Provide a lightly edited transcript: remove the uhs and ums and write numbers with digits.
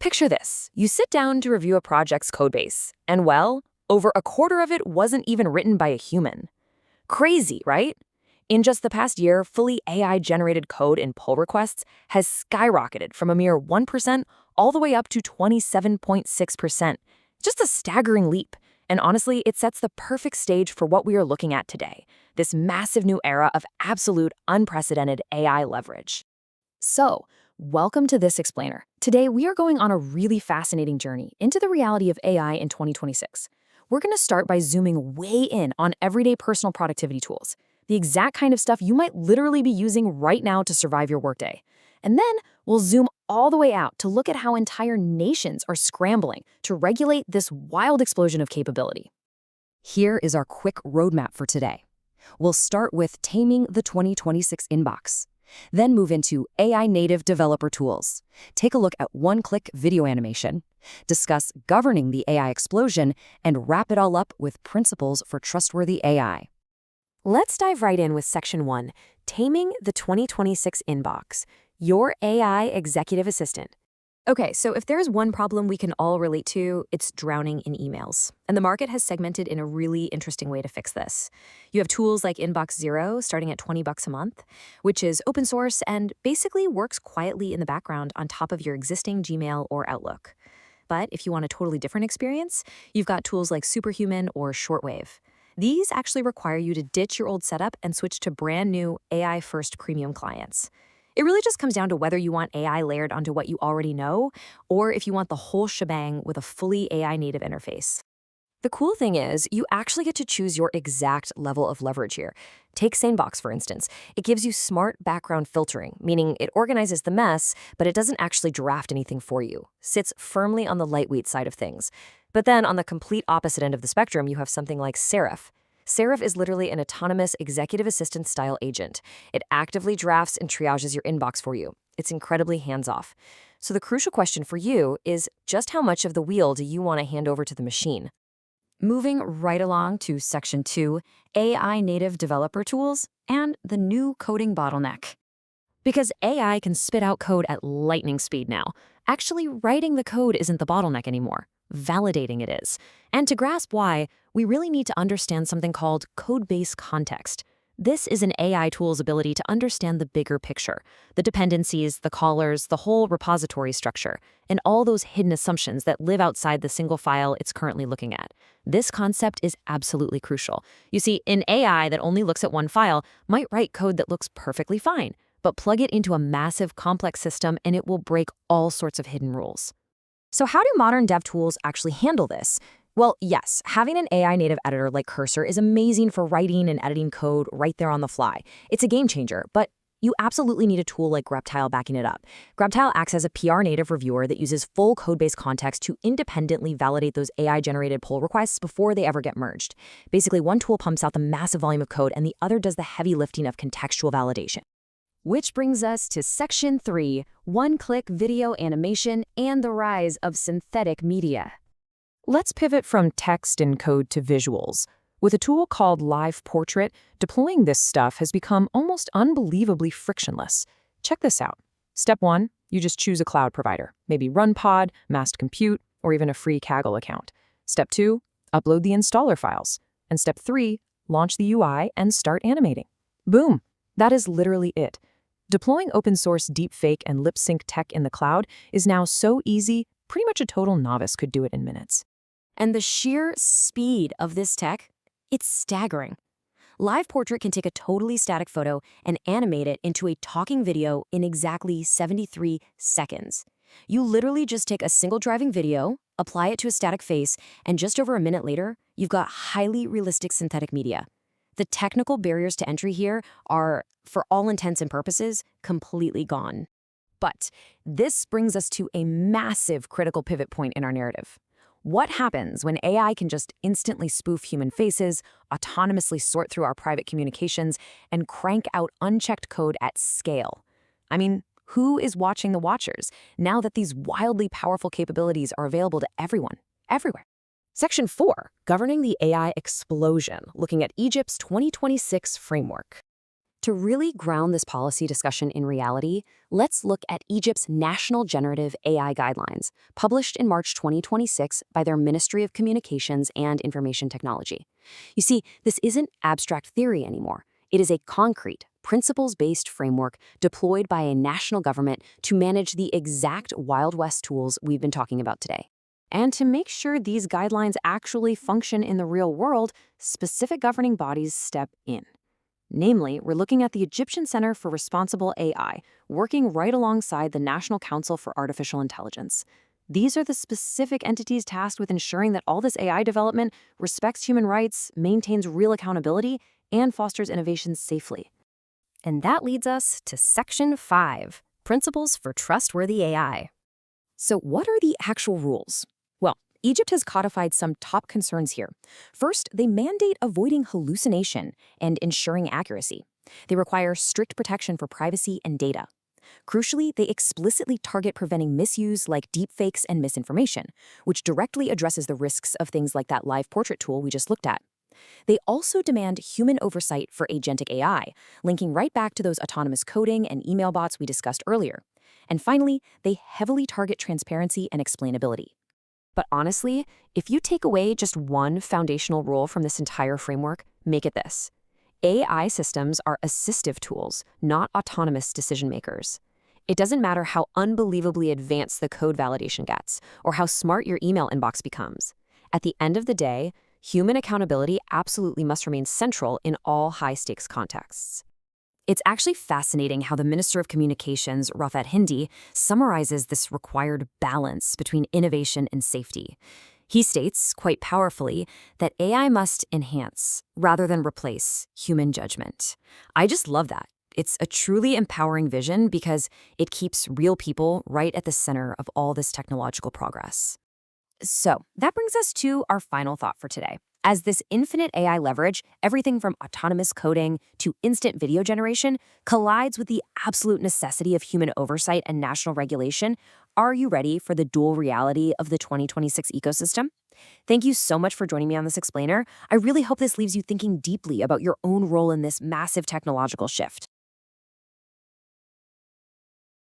Picture this. You sit down to review a project's codebase, and well, over a quarter of it wasn't even written by a human. Crazy, right? In just the past year, fully AI-generated code in pull requests has skyrocketed from a mere 1% all the way up to 27.6%. Just a staggering leap. And honestly, it sets the perfect stage for what we are looking at today, this massive new era of absolute, unprecedented AI leverage. So, welcome to This Explainer. Today, we are going on a really fascinating journey into the reality of AI in 2026. We're going to start by zooming way in on everyday personal productivity tools, the exact kind of stuff you might literally be using right now to survive your workday. And then we'll zoom all the way out to look at how entire nations are scrambling to regulate this wild explosion of capability. Here is our quick roadmap for today. We'll start with taming the 2026 inbox. Then move into AI-native developer tools. Take a look at one-click video animation, discuss governing the AI explosion, and wrap it all up with principles for trustworthy AI. Let's dive right in with Section 1, Taming the 2026 Inbox, your AI executive assistant. Okay, so if there's one problem we can all relate to, it's drowning in emails. And the market has segmented in a really interesting way to fix this. You have tools like Inbox Zero, starting at $20 a month, which is open source and basically works quietly in the background on top of your existing Gmail or Outlook. But if you want a totally different experience, you've got tools like Superhuman or Shortwave. These actually require you to ditch your old setup and switch to brand new AI-first premium clients. It really just comes down to whether you want AI layered onto what you already know, or if you want the whole shebang with a fully AI-native interface. The cool thing is, you actually get to choose your exact level of leverage here. Take Sanebox, for instance. It gives you smart background filtering, meaning it organizes the mess, but it doesn't actually draft anything for you. Sits firmly on the lightweight side of things. But then on the complete opposite end of the spectrum, you have something like Seraph. Seraph is literally an autonomous executive assistant-style agent. It actively drafts and triages your inbox for you. It's incredibly hands-off. So the crucial question for you is just how much of the wheel do you want to hand over to the machine? Moving right along to Section 2, AI-native developer tools and the new coding bottleneck. Because AI can spit out code at lightning speed now, actually writing the code isn't the bottleneck anymore. Validating it is. And to grasp why, we really need to understand something called code-based context. This is an AI tool's ability to understand the bigger picture, the dependencies, the callers, the whole repository structure, and all those hidden assumptions that live outside the single file it's currently looking at. This concept is absolutely crucial. You see, an AI that only looks at one file might write code that looks perfectly fine, but plug it into a massive, complex system and it will break all sorts of hidden rules. So how do modern dev tools actually handle this? Well, yes, having an AI-native editor like Cursor is amazing for writing and editing code right there on the fly. It's a game changer, but you absolutely need a tool like Greptile backing it up. Greptile acts as a PR-native reviewer that uses full code-based context to independently validate those AI-generated pull requests before they ever get merged. Basically, one tool pumps out the massive volume of code and the other does the heavy lifting of contextual validation. Which brings us to Section 3, one-click video animation and the rise of synthetic media. Let's pivot from text and code to visuals. With a tool called Live Portrait, deploying this stuff has become almost unbelievably frictionless. Check this out. Step 1, you just choose a cloud provider, maybe RunPod, Mast Compute, or even a free Kaggle account. Step 2, upload the installer files. And Step 3, launch the UI and start animating. Boom! That is literally it. Deploying open-source deepfake and lip-sync tech in the cloud is now so easy, pretty much a total novice could do it in minutes. And the sheer speed of this tech, it's staggering. Live Portrait can take a totally static photo and animate it into a talking video in exactly 73 seconds. You literally just take a single driving video, apply it to a static face, and just over a minute later, you've got highly realistic synthetic media. The technical barriers to entry here are, for all intents and purposes, completely gone. But this brings us to a massive critical pivot point in our narrative. What happens when AI can just instantly spoof human faces, autonomously sort through our private communications, and crank out unchecked code at scale? I mean, who is watching the watchers now that these wildly powerful capabilities are available to everyone, everywhere? Section 4, Governing the AI Explosion, looking at Egypt's 2026 framework. To really ground this policy discussion in reality, let's look at Egypt's National Generative AI Guidelines, published in March 2026 by their Ministry of Communications and Information Technology. You see, this isn't abstract theory anymore. It is a concrete, principles-based framework deployed by a national government to manage the exact Wild West tools we've been talking about today. And to make sure these guidelines actually function in the real world, specific governing bodies step in. Namely, we're looking at the Egyptian Center for Responsible AI, working right alongside the National Council for Artificial Intelligence. These are the specific entities tasked with ensuring that all this AI development respects human rights, maintains real accountability, and fosters innovation safely. And that leads us to Section 5, Principles for Trustworthy AI. So what are the actual rules? Well, Egypt has codified some top concerns here. First, they mandate avoiding hallucination and ensuring accuracy. They require strict protection for privacy and data. Crucially, they explicitly target preventing misuse like deepfakes and misinformation, which directly addresses the risks of things like that live portrait tool we just looked at. They also demand human oversight for agentic AI, linking right back to those autonomous coding and email bots we discussed earlier. And finally, they heavily target transparency and explainability. But honestly, if you take away just one foundational rule from this entire framework, make it this. AI systems are assistive tools, not autonomous decision makers. It doesn't matter how unbelievably advanced the code validation gets or how smart your email inbox becomes. At the end of the day, human accountability absolutely must remain central in all high-stakes contexts. It's actually fascinating how the Minister of Communications, Rafat Hindi, summarizes this required balance between innovation and safety. He states, quite powerfully, that AI must enhance, rather than replace, human judgment. I just love that. It's a truly empowering vision because it keeps real people right at the center of all this technological progress. So that brings us to our final thought for today. As this infinite AI leverage, everything from autonomous coding to instant video generation, collides with the absolute necessity of human oversight and national regulation, are you ready for the dual reality of the 2026 ecosystem? Thank you so much for joining me on this explainer. I really hope this leaves you thinking deeply about your own role in this massive technological shift.